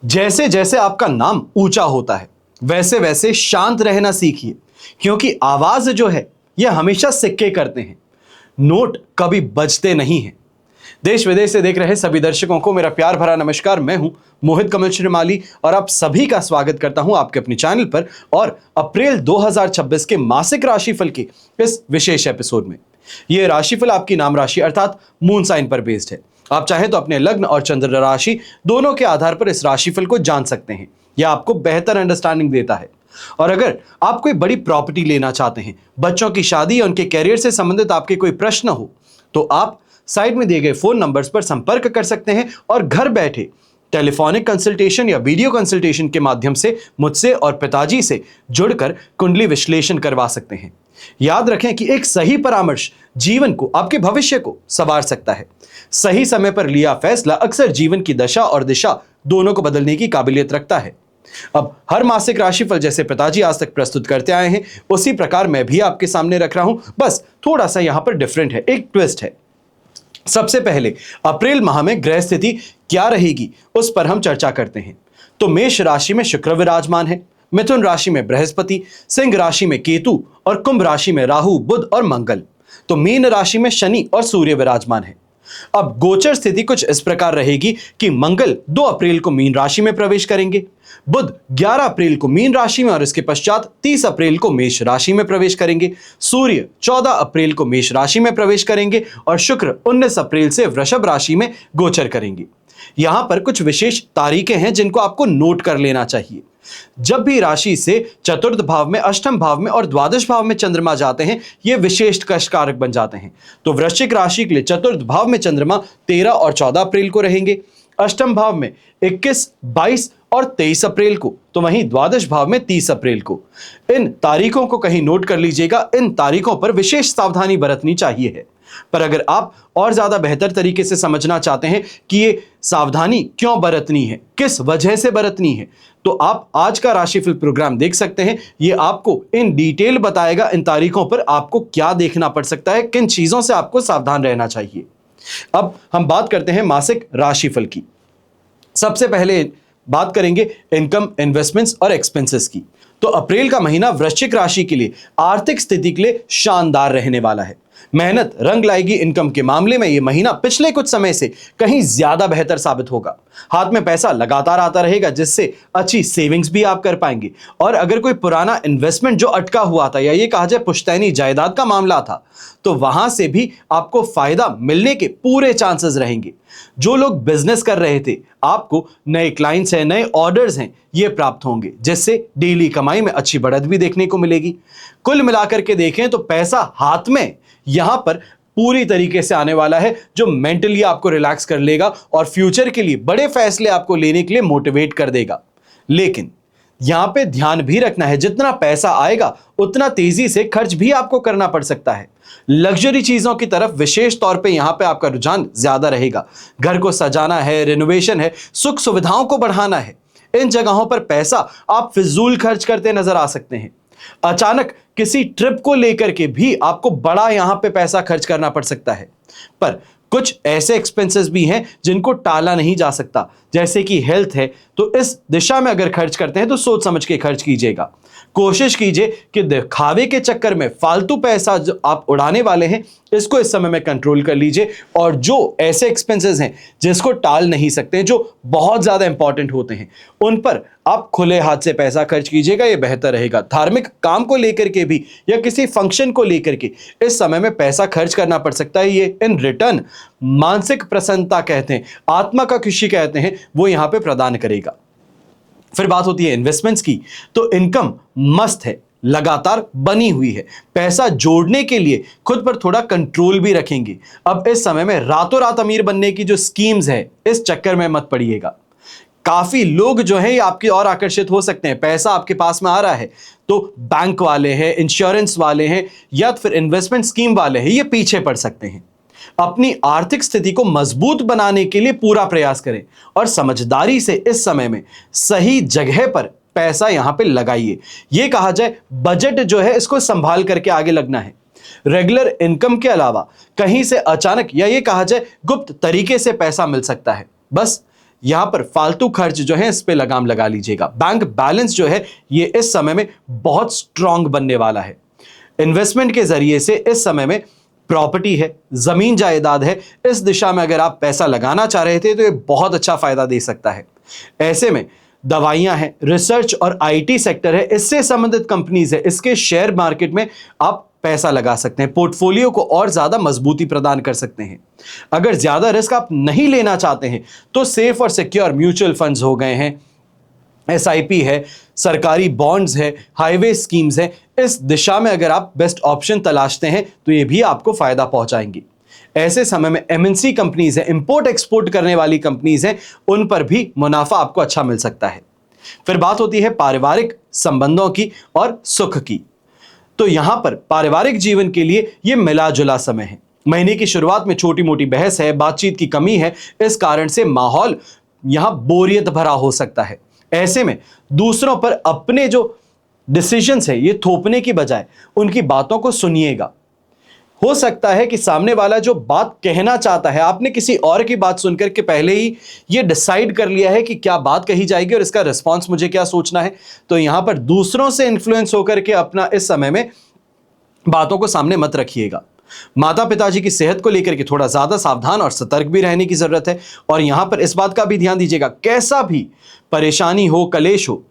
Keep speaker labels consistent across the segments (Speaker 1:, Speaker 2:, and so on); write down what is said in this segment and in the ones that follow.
Speaker 1: जैसे जैसे आपका नाम ऊंचा होता है वैसे वैसे शांत रहना सीखिए, क्योंकि आवाज जो है यह हमेशा सिक्के करते हैं, नोट कभी बजते नहीं हैं। देश विदेश से देख रहे सभी दर्शकों को मेरा प्यार भरा नमस्कार। मैं हूं मोहित कमल श्रीमाली और आप सभी का स्वागत करता हूं आपके अपने चैनल पर और अप्रैल 2026 के मासिक राशिफल के इस विशेष एपिसोड में। यह राशिफल आपकी नाम राशि अर्थात मून साइन पर बेस्ड है। आप चाहे तो अपने लग्न और चंद्र राशि दोनों के आधार पर इस राशिफल को जान सकते हैं। यह आपको बेहतर अंडरस्टैंडिंग देता है। और अगर आप कोई बड़ी प्रॉपर्टी लेना चाहते हैं, बच्चों की शादी या उनके कैरियर से संबंधित आपके कोई प्रश्न हो, तो आप साइड में दिए गए फोन नंबर्स पर संपर्क कर सकते हैं और घर बैठे टेलीफोनिक कंसल्टेशन या वीडियो कंसल्टेशन के माध्यम से मुझसे और पिताजी से जुड़कर कुंडली विश्लेषण करवा सकते हैं। याद रखें कि एक सही परामर्श जीवन को, आपके भविष्य को संवार सकता है। सही समय पर लिया फैसला अक्सर जीवन की दशा और दिशा दोनों को बदलने की काबिलियत रखता है। अब हर मासिक राशिफल जैसे पिताजी आज तक प्रस्तुत करते आए हैं, उसी प्रकार मैं भी आपके सामने रख रहा हूं। बस थोड़ा सा यहां पर डिफरेंट है, एक ट्विस्ट है। सबसे पहले अप्रैल माह में ग्रह स्थिति क्या रहेगी उस पर हम चर्चा करते हैं। तो मेष राशि में शुक्र विराजमान है, मिथुन राशि में बृहस्पति, सिंह राशि में केतु और कुंभ राशि में राहु, बुध और मंगल। तो मीन राशि में शनि और सूर्य विराजमान है। अब गोचर स्थिति कुछ इस प्रकार रहेगी कि मंगल 2 अप्रैल को मीन राशि में प्रवेश करेंगे, बुध 11 अप्रैल को मीन राशि में और इसके पश्चात 30 अप्रैल को मेष राशि में प्रवेश करेंगे, सूर्य 14 अप्रैल को मेष राशि में प्रवेश करेंगे और शुक्र 19 अप्रैल से वृषभ राशि में गोचर करेंगे। यहां पर कुछ विशेष तारीखें हैं जिनको आपको नोट कर लेना चाहिए। जब भी राशि से चतुर्थ भाव में, अष्टम भाव में और द्वादश भाव में चंद्रमा जाते हैं, ये विशेष कष्टकारक बन जाते हैं। तो वृश्चिक राशि के लिए चतुर्थ भाव में चंद्रमा 13 और 14 अप्रैल को रहेंगे, अष्टम भाव में 21, 22 और 23 अप्रैल को, तो वहीं द्वादश भाव में 30 अप्रैल को। इन तारीखों को कहीं नोट कर लीजिएगा। इन तारीखों पर विशेष सावधानी बरतनी चाहिए है। पर अगर आप और ज्यादा बेहतर तरीके से समझना चाहते हैं कि ये सावधानी क्यों बरतनी है, किस वजह से बरतनी है, तो आप आज का राशिफल प्रोग्राम देख सकते हैं। ये आपको इन डिटेल बताएगा इन तारीखों पर आपको क्या देखना पड़ सकता है, किन चीजों से आपको सावधान रहना चाहिए। अब हम बात करते हैं मासिक राशिफल की। सबसे पहले बात करेंगे इनकम, इन्वेस्टमेंट्स और एक्सपेंसेस की। तो अप्रैल का महीना वृश्चिक राशि के लिए आर्थिक स्थिति के लिए शानदार रहने वाला है। मेहनत रंग लाएगी। इनकम के मामले में यह महीना पिछले कुछ समय से कहीं ज्यादा बेहतर साबित होगा। हाथ में पैसा लगातार आता रहेगा, जिससे अच्छी सेविंग्स भी आप कर पाएंगे। और अगर कोई पुराना इन्वेस्टमेंट जो अटका हुआ था या ये कहा जाए पुश्तैनी जायदाद का मामला था, तो वहां से भी आपको फायदा मिलने के पूरे चांसेस रहेंगे। जो लोग बिजनेस कर रहे थे, आपको नए क्लाइंट्स हैं, नए ऑर्डर्स हैं, ये प्राप्त होंगे, जिससे डेली कमाई में अच्छी बढ़त भी देखने को मिलेगी। कुल मिलाकर के देखें तो पैसा हाथ में यहां पर पूरी तरीके से आने वाला है, जो मेंटली आपको रिलैक्स कर लेगा और फ्यूचर के लिए बड़े फैसले आपको लेने के लिए मोटिवेट कर देगा। लेकिन यहां पे ध्यान भी रखना है, जितना पैसा आएगा उतना तेजी से खर्च भी आपको करना पड़ सकता है। लग्जरी चीजों की तरफ विशेष तौर पे यहां पे आपका रुझान ज्यादा रहेगा। घर को सजाना है, रेनोवेशन है, सुख सुविधाओं को बढ़ाना है, इन जगहों पर पैसा आप फिजूल खर्च करते नजर आ सकते हैं। अचानक किसी ट्रिप को लेकर के भी आपको बड़ा यहां पे पैसा खर्च करना पड़ सकता है। पर कुछ ऐसे एक्सपेंसेस भी हैं जिनको टाला नहीं जा सकता, जैसे कि हेल्थ है। तो इस दिशा में अगर खर्च करते हैं तो सोच समझ के खर्च कीजिएगा। कोशिश कीजिए कि दिखावे के चक्कर में फालतू पैसा जो आप उड़ाने वाले हैं, इसको इस समय में कंट्रोल कर लीजिए। और जो ऐसे एक्सपेंसेस हैं जिसको टाल नहीं सकते, जो बहुत ज्यादा इंपॉर्टेंट होते हैं, उन पर आप खुले हाथ से पैसा खर्च कीजिएगा, ये बेहतर रहेगा। धार्मिक काम को लेकर के भी या किसी फंक्शन को लेकर के इस समय में पैसा खर्च करना पड़ सकता है। ये इन रिटर्न मानसिक प्रसन्नता कहते हैं, आत्मा का खुशी कहते हैं, वो यहां पे प्रदान करेगा। फिर बात होती है इन्वेस्टमेंट्स की। तो इनकम मस्त है, लगातार बनी हुई है। पैसा जोड़ने के लिए खुद पर थोड़ा कंट्रोल भी रखेंगे। अब इस समय में रातों रात अमीर बनने की जो स्कीम्स है, इस चक्कर में मत पड़िएगा। काफी लोग जो है आपकी और आकर्षित हो सकते हैं। पैसा आपके पास में आ रहा है तो बैंक वाले हैं, इंश्योरेंस वाले हैं या फिर इन्वेस्टमेंट स्कीम वाले हैं, ये पीछे पड़ सकते हैं। अपनी आर्थिक स्थिति को मजबूत बनाने के लिए पूरा प्रयास करें और समझदारी से इस समय में सही जगह पर पैसा यहां पे लगाइए। यह कहा जाए बजट जो है इसको संभाल करके आगे लगना है। रेगुलर इनकम के अलावा कहीं से अचानक या ये कहा जाए गुप्त तरीके से पैसा मिल सकता है। बस यहां पर फालतू खर्च जो है इस पे लगाम लगा लीजिएगा। बैंक बैलेंस जो है ये इस समय में बहुत स्ट्रांग बनने वाला है। इन्वेस्टमेंट के जरिए से इस समय में प्रॉपर्टी है, जमीन जायदाद है, इस दिशा में अगर आप पैसा लगाना चाह रहे थे तो ये बहुत अच्छा फायदा दे सकता है। ऐसे में दवाइयां हैं, रिसर्च और आईटी सेक्टर है, इससे संबंधित कंपनीज है, इसके शेयर मार्केट में आप पैसा लगा सकते हैं, पोर्टफोलियो को और ज्यादा मजबूती प्रदान कर सकते हैं। अगर ज्यादा रिस्क आप नहीं लेना चाहते हैं तो सेफ और सिक्योर म्यूचुअल फंड्स हो गए हैं, एसआईपी है, सरकारी बॉन्ड्स है, हाईवे स्कीम्स है, इस दिशा में अगर आप बेस्ट ऑप्शन तलाशते हैं तो ये भी आपको फायदा पहुंचाएंगी। ऐसे समय में एमएनसी कंपनीज है, इंपोर्ट एक्सपोर्ट करने वाली कंपनीज हैं, उन पर भी मुनाफा आपको अच्छा मिल सकता है। फिर बात होती है पारिवारिक संबंधों की और सुख की। तो यहां पर पारिवारिक जीवन के लिए यह मिला जुला समय है। महीने की शुरुआत में छोटी मोटी बहस है, बातचीत की कमी है, इस कारण से माहौल यहां बोरियत भरा हो सकता है। ऐसे में दूसरों पर अपने जो डिसीजंस है ये थोपने की बजाय उनकी बातों को सुनिएगा। हो सकता है कि सामने वाला जो बात कहना चाहता है, आपने किसी और की बात सुनकर के पहले ही ये डिसाइड कर लिया है कि क्या बात कही जाएगी और इसका रिस्पॉन्स मुझे क्या सोचना है। तो यहां पर दूसरों से इन्फ्लुएंस होकर के अपना इस समय में बातों को सामने मत रखिएगा। माता पिताजी की सेहत को लेकर के थोड़ा ज्यादा सावधान और सतर्क भी रहने की जरूरत है। और यहां पर इस बात का भी ध्यान दीजिएगा, कैसा भी परेशानी हो, कलेश हो,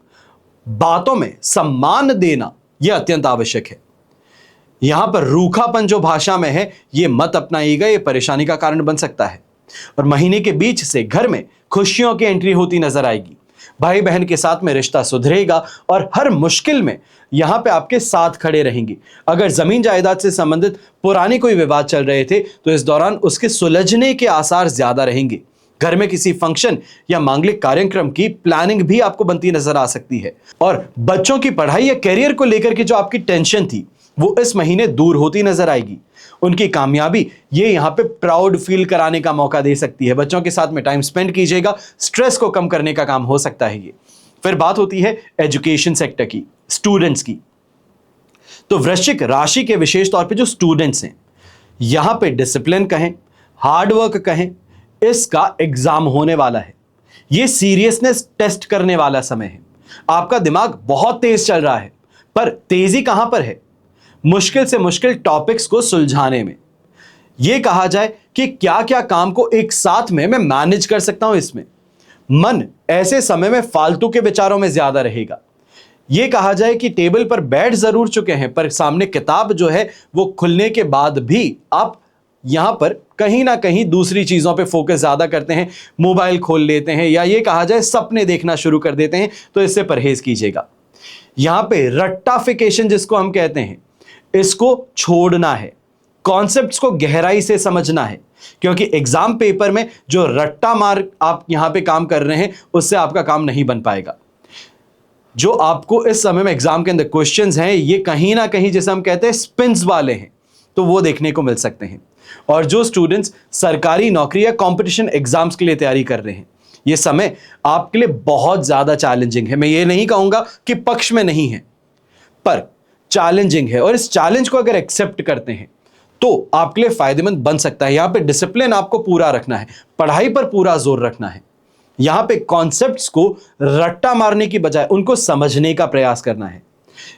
Speaker 1: बातों में सम्मान देना यह अत्यंत आवश्यक है। यहां पर रूखापन जो भाषा में है यह मत अपनाइएगा, यह परेशानी का कारण बन सकता है। और महीने के बीच से घर में खुशियों की एंट्री होती नजर आएगी। भाई बहन के साथ में रिश्ता सुधरेगा और हर मुश्किल में यहां पे आपके साथ खड़े रहेंगे। अगर जमीन जायदाद से संबंधित पुराने कोई विवाद चल रहे थे तो इस दौरान उसके सुलझने के आसार ज्यादा रहेंगे। घर में किसी फंक्शन या मांगलिक कार्यक्रम की प्लानिंग भी आपको बनती नजर आ सकती है। और बच्चों की पढ़ाई या करियर को लेकर के जो आपकी टेंशन थी वो इस महीने दूर होती नजर आएगी। उनकी कामयाबी ये यहां पे प्राउड फील कराने का मौका दे सकती है। बच्चों के साथ में टाइम स्पेंड कीजिएगा, स्ट्रेस को कम करने का काम हो सकता है ये। फिर बात होती है एजुकेशन सेक्टर की, स्टूडेंट्स की। तो वृश्चिक राशि के विशेष तौर पे जो स्टूडेंट्स हैं, यहां पे डिसिप्लिन कहें, हार्डवर्क कहें, इसका एग्जाम होने वाला है। ये सीरियसनेस टेस्ट करने वाला समय है। आपका दिमाग बहुत तेज चल रहा है, पर तेजी कहां पर है? मुश्किल से मुश्किल टॉपिक्स को सुलझाने में। यह कहा जाए कि क्या क्या काम को एक साथ में मैं मैनेज कर सकता हूं। इसमें मन ऐसे समय में फालतू के विचारों में ज्यादा रहेगा। यह कहा जाए कि टेबल पर बैठ जरूर चुके हैं, पर सामने किताब जो है वो खुलने के बाद भी आप यहां पर कहीं ना कहीं दूसरी चीजों पे फोकस ज्यादा करते हैं, मोबाइल खोल लेते हैं, या ये कहा जाए सपने देखना शुरू कर देते हैं। तो इससे परहेज कीजिएगा। यहां पे रट्टाफिकेशन जिसको हम कहते हैं, इसको छोड़ना है। कॉन्सेप्ट्स को गहराई से समझना है, क्योंकि एग्जाम पेपर में जो रट्टा मार आप यहां पे काम कर रहे हैं उससे आपका काम नहीं बन पाएगा। जो आपको इस समय में एग्जाम के अंदर क्वेश्चंस हैं ये कहीं ना कहीं जैसे हम कहते हैं स्पिन्स वाले हैं, तो वो देखने को मिल सकते हैं। और जो स्टूडेंट्स सरकारी नौकरी या कंपटीशन एग्जाम्स के लिए तैयारी कर रहे हैं, ये समय आपके लिए बहुत ज्यादा चैलेंजिंग है। मैं ये नहीं कहूंगा कि पक्ष में नहीं है, पर चैलेंजिंग है। और इस चैलेंज को अगर एक्सेप्ट करते हैं तो आपके लिए फायदेमंद बन सकता है। यहां पे डिसिप्लिन आपको पूरा रखना है, पढ़ाई पर पूरा जोर रखना है। यहां पे कॉन्सेप्ट्स को रट्टा मारने की बजाय उनको समझने का प्रयास करना है।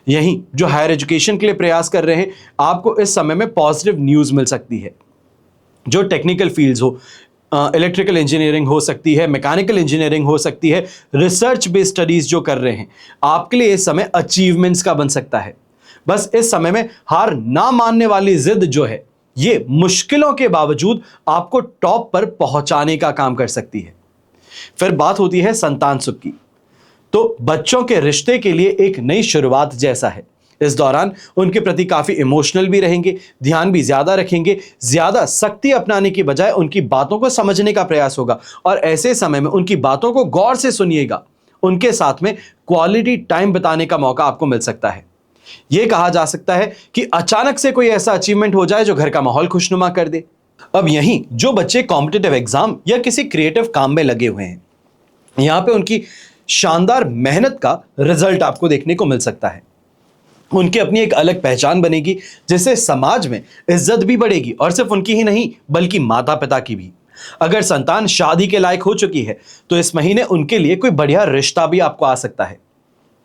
Speaker 1: यही जो हायर एजुकेशन के लिए प्रयास कर रहे हैं, आपको इस समय में पॉजिटिव न्यूज मिल सकती है। जो टेक्निकल फील्ड्स हो, इलेक्ट्रिकल इंजीनियरिंग हो सकती है, मैकेनिकल इंजीनियरिंग हो सकती है, रिसर्च बेस्ड स्टडीज जो कर रहे हैं, आपके लिए इस समय अचीवमेंट्स का बन सकता है। बस इस समय में हार ना मानने वाली जिद जो है ये मुश्किलों के बावजूद आपको टॉप पर पहुंचाने का काम कर सकती है। फिर बात होती है संतान सुख की। तो बच्चों के रिश्ते के लिए एक नई शुरुआत जैसा है। इस दौरान उनके प्रति काफी इमोशनल भी रहेंगे, ध्यान भी ज्यादा रखेंगे, ज्यादा सख्ती अपनाने की बजाय उनकी बातों को समझने का प्रयास होगा। और ऐसे समय में उनकी बातों को गौर से सुनिएगा। उनके साथ में क्वालिटी टाइम बिताने का मौका आपको मिल सकता है। यह कहा जा सकता है कि अचानक से कोई ऐसा अचीवमेंट हो जाए जो घर का माहौल खुशनुमा कर दे। अब यहीं जो बच्चे कॉम्पिटिटिव एग्जाम या किसी क्रिएटिव काम में लगे हुए हैं, यहां पे उनकी शानदार मेहनत का रिजल्ट आपको देखने को मिल सकता है। उनकी अपनी एक अलग पहचान बनेगी, जिससे समाज में इज्जत भी बढ़ेगी, और सिर्फ उनकी ही नहीं बल्कि माता पिता की भी। अगर संतान शादी के लायक हो चुकी है तो इस महीने उनके लिए कोई बढ़िया रिश्ता भी आपको आ सकता है।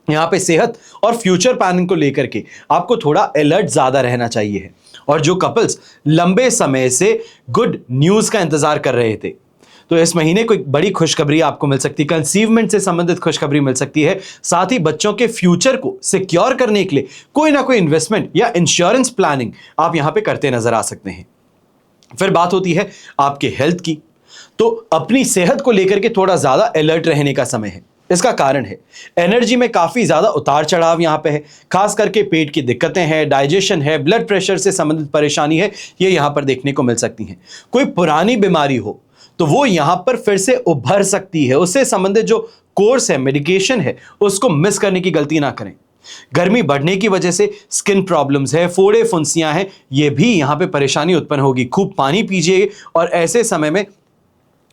Speaker 1: यहाँ पे सेहत और फ्यूचर प्लानिंग को लेकर के आपको थोड़ा अलर्ट ज्यादा रहना चाहिए है। और जो कपल्स लंबे समय से गुड न्यूज का इंतजार कर रहे थे, तो इस महीने कोई बड़ी खुशखबरी आपको मिल सकती है। कंसीवमेंट से संबंधित खुशखबरी मिल सकती है। साथ ही बच्चों के फ्यूचर को सिक्योर करने के लिए कोई ना कोई इन्वेस्टमेंट या इंश्योरेंस प्लानिंग आप यहां पे करते नजर आ सकते हैं। फिर बात होती है आपके हेल्थ की, तो अपनी सेहत को लेकर के थोड़ा ज्यादा अलर्ट रहने का समय है। इसका कारण है एनर्जी में काफी ज्यादा उतार चढ़ाव यहां पे है। खास करके पेट की दिक्कतें हैं, डाइजेशन है, ब्लड प्रेशर से संबंधित परेशानी है, ये यहां पर देखने को मिल सकती हैं। कोई पुरानी बीमारी हो तो वो यहां पर फिर से उभर सकती है। उससे संबंधित जो कोर्स है, मेडिकेशन है, उसको मिस करने की गलती ना करें। गर्मी बढ़ने की वजह से स्किन प्रॉब्लम्स है, फोड़े फुंसियां हैं, ये भी यहां पे परेशानी उत्पन्न होगी। खूब पानी पीजिए और ऐसे समय में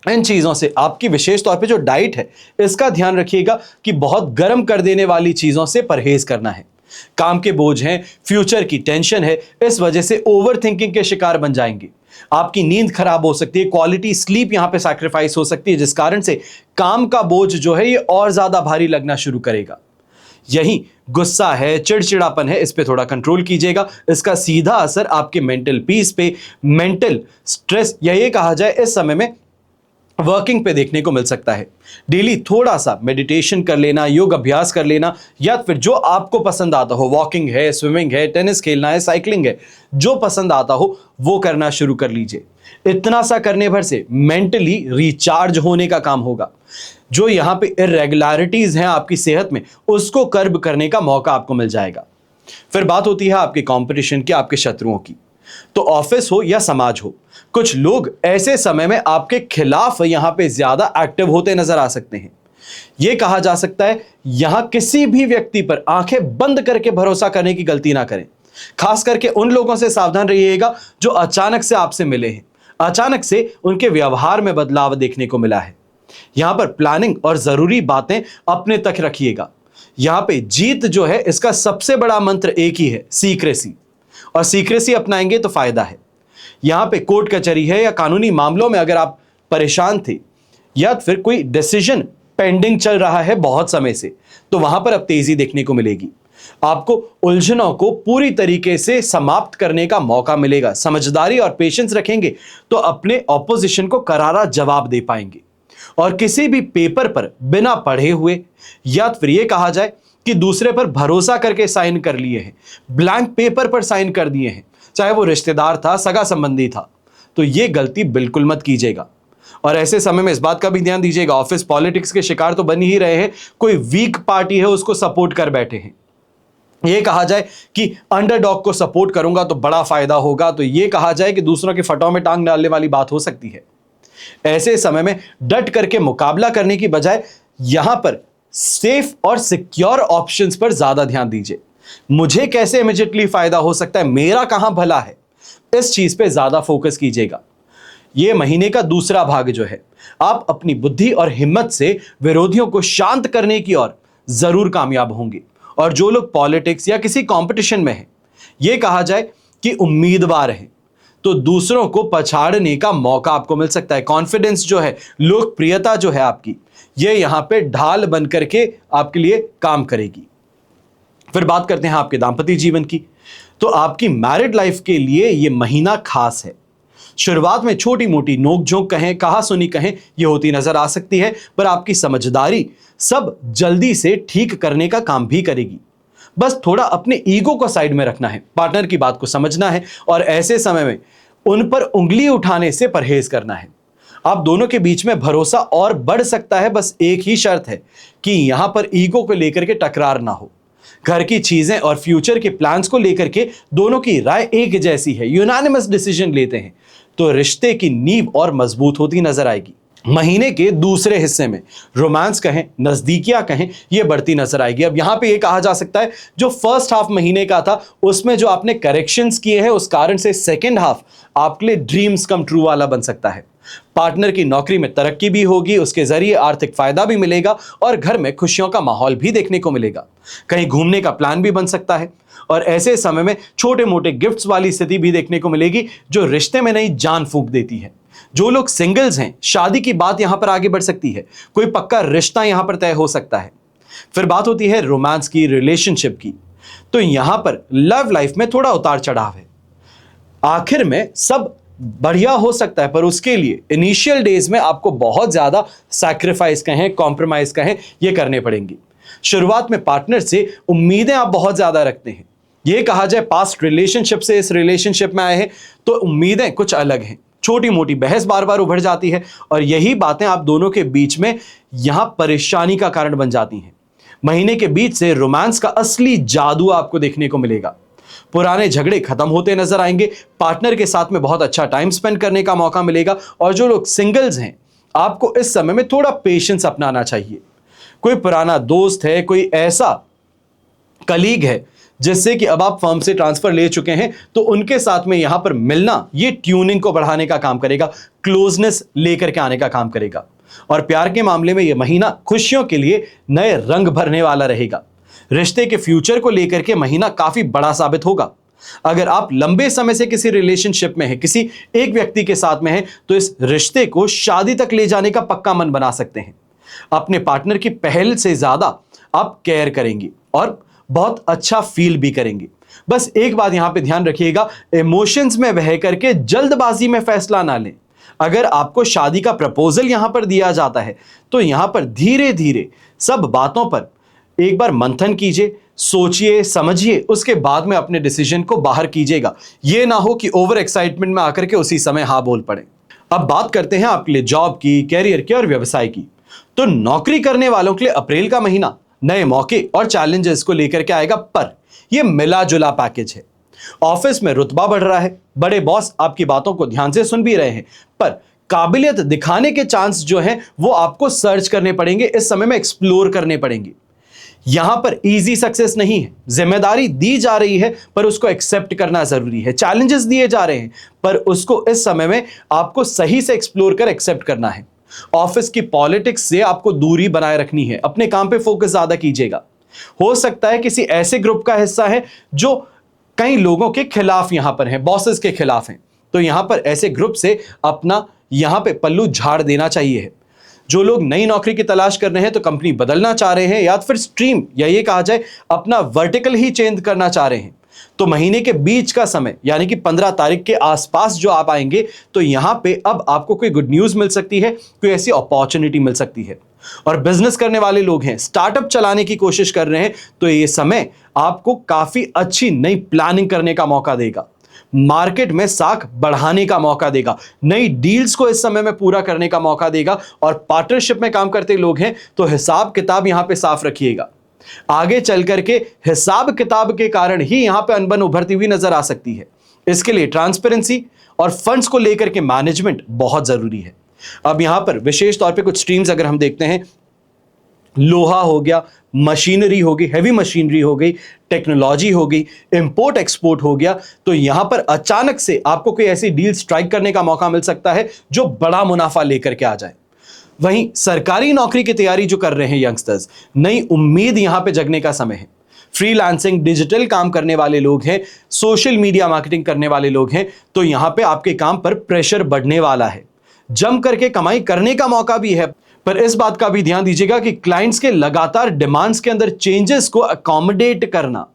Speaker 1: इन चीजों से आपकी विशेष तौर पे जो डाइट है इसका ध्यान रखिएगा कि बहुत गर्म कर देने वाली चीजों से परहेज करना है। काम के बोझ हैं, फ्यूचर की टेंशन है, इस वजह से ओवर थिंकिंग के शिकार बन जाएंगे। आपकी नींद खराब हो सकती है, क्वालिटी स्लीप यहां पे सैक्रिफाइस हो सकती है, जिस कारण से काम का बोझ जो है ये और ज्यादा भारी लगना शुरू करेगा। यही गुस्सा है, चिड़चिड़ापन है, इस पे थोड़ा कंट्रोल कीजिएगा। इसका सीधा असर आपके मेंटल पीस पे, मेंटल स्ट्रेस या ये कहा जाए इस समय में वर्किंग पे देखने को मिल सकता है। डेली थोड़ा सा मेडिटेशन कर लेना, योग अभ्यास कर लेना, या फिर जो आपको पसंद आता हो, वॉकिंग है, स्विमिंग है, टेनिस खेलना है, साइकिलिंग है, जो पसंद आता हो वो करना शुरू कर लीजिए। इतना सा करने भर से मेंटली रिचार्ज होने का काम होगा। जो यहां पे इरेगुलरिटीज हैं आपकी सेहत में, उसको कर्ब करने का मौका आपको मिल जाएगा। फिर बात होती है आपके कंपटीशन की, आपके शत्रुओं की। तो ऑफिस हो या समाज हो, कुछ लोग ऐसे समय में आपके खिलाफ यहां पे ज्यादा एक्टिव होते नजर आ सकते हैं। यह कहा जा सकता है यहां किसी भी व्यक्ति पर आंखें बंद करके भरोसा करने की गलती ना करें। खास करके उन लोगों से सावधान रहिएगा जो अचानक से आपसे मिले हैं, अचानक से उनके व्यवहार में बदलाव देखने को मिला है। यहां पर प्लानिंग और जरूरी बातें अपने तक रखिएगा। यहां पे जीत जो है इसका सबसे बड़ा मंत्र एक ही है, सीक्रेसी। और सीक्रेसी अपनाएंगे तो फायदा है। यहां पे कोर्ट कचहरी है या कानूनी मामलों में अगर आप परेशान थे या फिर कोई डिसीजन पेंडिंग चल रहा है बहुत समय से, तो वहां पर अब तेजी देखने को मिलेगी। आपको उलझनों को पूरी तरीके से समाप्त करने का मौका मिलेगा। समझदारी और पेशेंस रखेंगे तो अपने ऑपोजिशन को करारा जवाब दे पाएंगे। और किसी भी पेपर पर बिना पढ़े हुए या फिर यह कहा जाए कि दूसरे पर भरोसा करके साइन कर लिए हैं, ब्लैंक पेपर पर साइन कर दिए हैं, चाहे वो रिश्तेदार था, सगा संबंधी था, तो ये गलती बिल्कुल मत कीजिएगा। और ऐसे समय में इस बात का भी ध्यान दीजिएगा, ऑफिस पॉलिटिक्स के शिकार तो बन ही रहे हैं, कोई वीक पार्टी है उसको सपोर्ट कर बैठे हैं। ये कहा जाए कि अंडरडॉग को सपोर्ट करूंगा तो बड़ा फायदा होगा, तो ये कहा जाए कि दूसरों के फटों में टांग डालने वाली बात हो सकती है। ऐसे समय में डट करके मुकाबला करने की बजाय यहां पर सेफ और सिक्योर ऑप्शंस पर ज्यादा ध्यान दीजिए। मुझे कैसे इमीडिएटली फायदा हो सकता है, मेरा कहां भला है, इस चीज पे ज्यादा फोकस कीजिएगा। यह महीने का दूसरा भाग जो है, आप अपनी बुद्धि और हिम्मत से विरोधियों को शांत करने की ओर जरूर कामयाब होंगे। और जो लोग पॉलिटिक्स या किसी कंपटीशन में हैं, यह कहा जाए कि उम्मीदवार हैं, तो दूसरों को पछाड़ने का मौका आपको मिल सकता है। कॉन्फिडेंस जो है, लोकप्रियता जो है आपकी, ये यहां पे ढाल बन करके आपके लिए काम करेगी। फिर बात करते हैं आपके दांपत्य जीवन की। तो आपकी मैरिड लाइफ के लिए ये महीना खास है। शुरुआत में छोटी मोटी नोकझोंक कहें, कहा सुनी कहें, ये होती नजर आ सकती है, पर आपकी समझदारी सब जल्दी से ठीक करने का काम भी करेगी। बस थोड़ा अपने ईगो को साइड में रखना है, पार्टनर की बात को समझना है और ऐसे समय में उन पर उंगली उठाने से परहेज करना है। आप दोनों के बीच में भरोसा और बढ़ सकता है, बस एक ही शर्त है कि यहां पर ईगो को लेकर के टकरार ना हो। घर की चीजें और फ्यूचर के प्लान्स को लेकर के दोनों की राय एक जैसी है, यूनानिमस डिसीजन लेते हैं, तो रिश्ते की नींव और मजबूत होती नजर आएगी। महीने के दूसरे हिस्से में रोमांस कहें, नजदीकियां कहें, यह बढ़ती नजर आएगी। अब यहां पे यह कहा जा सकता है जो फर्स्ट हाफ महीने का था उसमें जो आपने करेक्शंस किए हैं, उस कारण से सेकेंड हाफ आपके लिए ड्रीम्स कम ट्रू वाला बन सकता है। पार्टनर की नौकरी में तरक्की भी होगी, उसके जरिए आर्थिक फायदा भी मिलेगा और घर में खुशियों का माहौल भी देखने को मिलेगा। कहीं घूमने का प्लान भी बन सकता है और ऐसे समय में छोटे मोटे गिफ्ट्स वाली स्थिति भी देखने को मिलेगी जो रिश्ते में नई जान फूंक देती है। जो लोग सिंगल्स हैं, शादी की बात यहां पर आगे बढ़ सकती है, कोई पक्का रिश्ता यहां पर तय हो सकता है। फिर बात होती है रोमांस की, रिलेशनशिप की, तो यहां पर लव लाइफ में थोड़ा उतार चढ़ाव है। आखिर में सब बढ़िया हो सकता है, पर उसके लिए इनिशियल डेज में आपको बहुत ज्यादा सैक्रिफाइस कहें, कॉम्प्रोमाइज कहें, ये करने पड़ेंगी। शुरुआत में पार्टनर से उम्मीदें आप बहुत ज्यादा रखते हैं। ये कहा जाए पास्ट रिलेशनशिप से इस रिलेशनशिप में आए हैं तो उम्मीदें कुछ अलग हैं। छोटी मोटी बहस बार बार उभर जाती है और यही बातें आप दोनों के बीच में यहां परेशानी का कारण बन जाती हैं। महीने के बीच से रोमांस का असली जादू आपको देखने को मिलेगा। पुराने झगड़े खत्म होते नजर आएंगे, पार्टनर के साथ में बहुत अच्छा टाइम स्पेंड करने का मौका मिलेगा। और जो लोग सिंगल्स हैं, आपको इस समय में थोड़ा पेशेंस अपनाना चाहिए। कोई पुराना दोस्त है, कोई ऐसा कलीग है जिससे कि अब आप फर्म से ट्रांसफर ले चुके हैं, तो उनके साथ में यहां पर मिलना ये ट्यूनिंग को बढ़ाने का काम करेगा, क्लोजनेस लेकर के आने का काम करेगा। और प्यार के मामले में यह महीना खुशियों के लिए नए रंग भरने वाला रहेगा। रिश्ते के फ्यूचर को लेकर के महीना काफी बड़ा साबित होगा। अगर आप लंबे समय से किसी रिलेशनशिप में हैं, किसी एक व्यक्ति के साथ में हैं, तो इस रिश्ते को शादी तक ले जाने का पक्का मन बना सकते हैं। अपने पार्टनर की पहल से ज्यादा आप केयर करेंगी और बहुत अच्छा फील भी करेंगे। बस एक बात यहां पे ध्यान रखिएगा, इमोशंस में बह करके जल्दबाजी में फैसला ना लें। अगर आपको शादी का प्रपोजल यहां पर दिया जाता है तो यहां पर धीरे धीरे सब बातों पर एक बार मंथन कीजिए, सोचिए, समझिए, उसके बाद में अपने डिसीजन को बाहर कीजिएगा। यह ना हो कि ओवर एक्साइटमेंट में आकर के उसी समय हाँ बोल पड़े। अब बात करते हैं आपके लिए जॉब की, कैरियर की और व्यवसाय की। तो नौकरी करने वालों के लिए अप्रैल का महीना नए मौके और चैलेंजेस को लेकर के आएगा, पर यह मिला जुला पैकेज है। ऑफिस में रुतबा बढ़ रहा है, बड़े बॉस आपकी बातों को ध्यान से सुन भी रहे हैं, पर काबिलियत दिखाने के चांस जो हैं वो आपको सर्च करने पड़ेंगे, इस समय में एक्सप्लोर करने पड़ेंगे। यहां पर इजी सक्सेस नहीं है। जिम्मेदारी दी जा रही है पर उसको एक्सेप्ट करना जरूरी है। चैलेंजेस दिए जा रहे हैं पर उसको इस समय में आपको सही से एक्सप्लोर कर एक्सेप्ट करना है। ऑफिस की पॉलिटिक्स से आपको दूरी बनाए रखनी है, अपने काम पे फोकस ज्यादा कीजिएगा। हो सकता है किसी ऐसे ग्रुप का हिस्सा है जो कई लोगों के खिलाफ यहां पर है, बॉसेस के खिलाफ हैं, तो यहां पर ऐसे ग्रुप से अपना यहां पे पल्लू झाड़ देना चाहिए। जो लोग नई नौकरी की तलाश कर रहे हैं तो कंपनी बदलना चाह रहे हैं या फिर स्ट्रीम या ये कहा जाए अपना वर्टिकल ही चेंज करना चाह रहे हैं, तो महीने के बीच का समय यानी कि 15 तारीख के आसपास जो आप आएंगे तो यहां पे अब आपको कोई गुड न्यूज मिल सकती है, कोई ऐसी अपॉर्चुनिटी मिल सकती है। और बिजनेस करने वाले लोग हैं, स्टार्टअप चलाने की कोशिश कर रहे हैं, तो ये समय आपको काफी अच्छी नई प्लानिंग करने का मौका देगा, मार्केट में साख बढ़ाने का मौका देगा, नई डील्स को इस समय में पूरा करने का मौका देगा। और पार्टनरशिप में काम करते लोग हैं तो हिसाब किताब यहां पे साफ रखिएगा। आगे चल करके हिसाब किताब के कारण ही यहां पे अनबन उभरती हुई नजर आ सकती है। इसके लिए ट्रांसपेरेंसी और फंड्स को लेकर के मैनेजमेंट बहुत जरूरी है। अब यहां पर विशेष तौर पे कुछ स्ट्रीम्स अगर हम देखते हैं, लोहा हो गया, मशीनरी हो गई, हैवी मशीनरी हो गई, टेक्नोलॉजी हो गई, इंपोर्ट एक्सपोर्ट हो गया, तो यहां पर अचानक से आपको कोई ऐसी डील स्ट्राइक करने का मौका मिल सकता है जो बड़ा मुनाफा लेकर के आ जाए। वहीं सरकारी नौकरी की तैयारी जो कर रहे हैं यंगस्टर्स, नई उम्मीद यहां पे जगने का समय है। फ्रीलांसिंग, डिजिटल काम करने वाले लोग हैं, सोशल मीडिया मार्केटिंग करने वाले लोग हैं, तो यहां पे आपके काम पर प्रेशर बढ़ने वाला है। जम करके कमाई करने का मौका भी है, पर इस बात का भी ध्यान दीजिएगा कि क्लाइंट्स के लगातार डिमांड्स के अंदर चेंजेस को अकोमोडेट करना,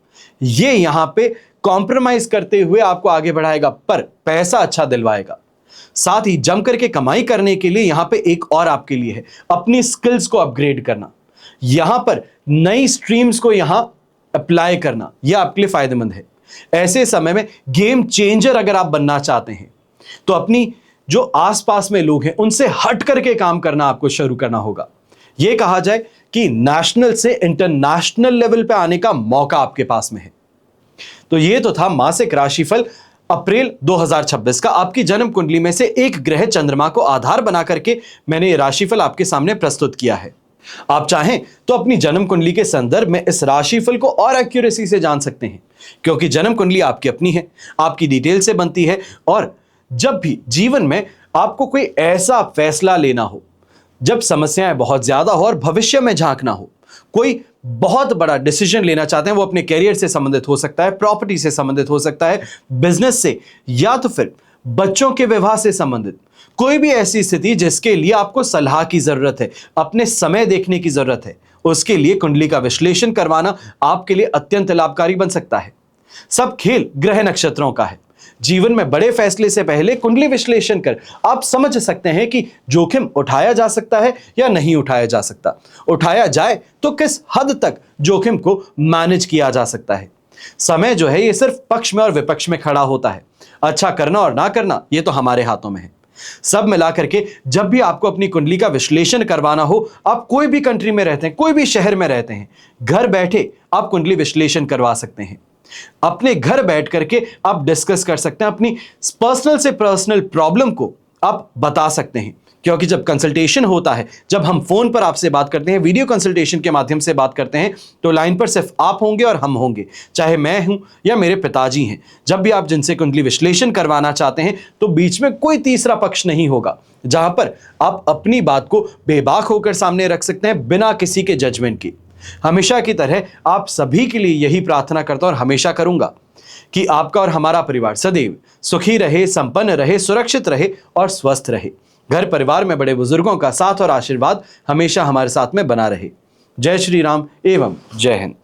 Speaker 1: ये यहां पे कॉम्प्रोमाइज करते हुए आपको आगे बढ़ाएगा, पर पैसा अच्छा दिलवाएगा। साथ ही जम करके कमाई करने के लिए यहां पे एक और आपके लिए है, अपनी स्किल्स को अपग्रेड करना, यहां पर नई स्ट्रीम्स को यहां अप्लाई करना, यह आपके लिए फायदेमंद है। ऐसे समय में गेम चेंजर अगर आप बनना चाहते हैं तो अपनी जो आसपास में लोग हैं उनसे हट करके काम करना आपको शुरू करना होगा। यह कहा जाए कि नेशनल से इंटरनेशनल लेवल पे आने का मौका आपके पास में है। तो यह तो था मासिक राशिफल अप्रैल 2026 का। आपकी जन्म कुंडली में से एक ग्रह चंद्रमा को आधार बना करके मैंने यह राशिफल आपके सामने प्रस्तुत किया है। आप चाहें तो अपनी जन्म कुंडली के संदर्भ में इस राशिफल को और एक्यूरेसी से जान सकते हैं, क्योंकि जन्म कुंडली आपकी अपनी है, आपकी डिटेल से बनती है। और जब भी जीवन में आपको कोई ऐसा फैसला लेना हो, जब समस्याएं बहुत ज्यादा हो और भविष्य में झांकना हो, कोई बहुत बड़ा डिसीजन लेना चाहते हैं, वो अपने कैरियर से संबंधित हो सकता है, प्रॉपर्टी से संबंधित हो सकता है, बिजनेस से, या तो फिर बच्चों के विवाह से संबंधित, कोई भी ऐसी स्थिति जिसके लिए आपको सलाह की जरूरत है, अपने समय देखने की जरूरत है, उसके लिए कुंडली का विश्लेषण करवाना आपके लिए अत्यंत लाभकारी बन सकता है। सब खेल ग्रह नक्षत्रों का है। जीवन में बड़े फैसले से पहले कुंडली विश्लेषण कर आप समझ सकते हैं कि जोखिम उठाया जा सकता है या नहीं उठाया जा सकता। उठाया जाए तो किस हद तक जोखिम को मैनेज किया जा सकता है। समय जो है ये सिर्फ पक्ष में और विपक्ष में खड़ा होता है। अच्छा करना और ना करना ये तो हमारे हाथों में है। सब मिलाकर के जब भी आपको अपनी कुंडली का विश्लेषण करवाना हो, आप कोई भी कंट्री में रहते हैं, कोई भी शहर में रहते हैं, घर बैठे आप कुंडली विश्लेषण करवा सकते हैं। अपने घर बैठ करके आप डिस्कस कर सकते हैं, अपनी पर्सनल से पर्सनल प्रॉब्लम को आप बता सकते हैं। क्योंकि जब कंसल्टेशन होता है, जब हम फोन पर आपसे बात करते हैं, वीडियो कंसल्टेशन के माध्यम से बात करते हैं, तो लाइन पर सिर्फ आप होंगे और हम होंगे, चाहे मैं हूं या मेरे पिताजी हैं। जब भी आप जिनसे कुंडली विश्लेषण करवाना चाहते हैं तो बीच में कोई तीसरा पक्ष नहीं होगा, जहां पर आप अपनी बात को बेबाक होकर सामने रख सकते हैं बिना किसी के जजमेंट के। हमेशा की तरह आप सभी के लिए यही प्रार्थना करता हूं और हमेशा करूंगा कि आपका और हमारा परिवार सदैव सुखी रहे, संपन्न रहे, सुरक्षित रहे और स्वस्थ रहे। घर परिवार में बड़े बुजुर्गों का साथ और आशीर्वाद हमेशा हमारे साथ में बना रहे। जय श्री राम एवं जय हिंद।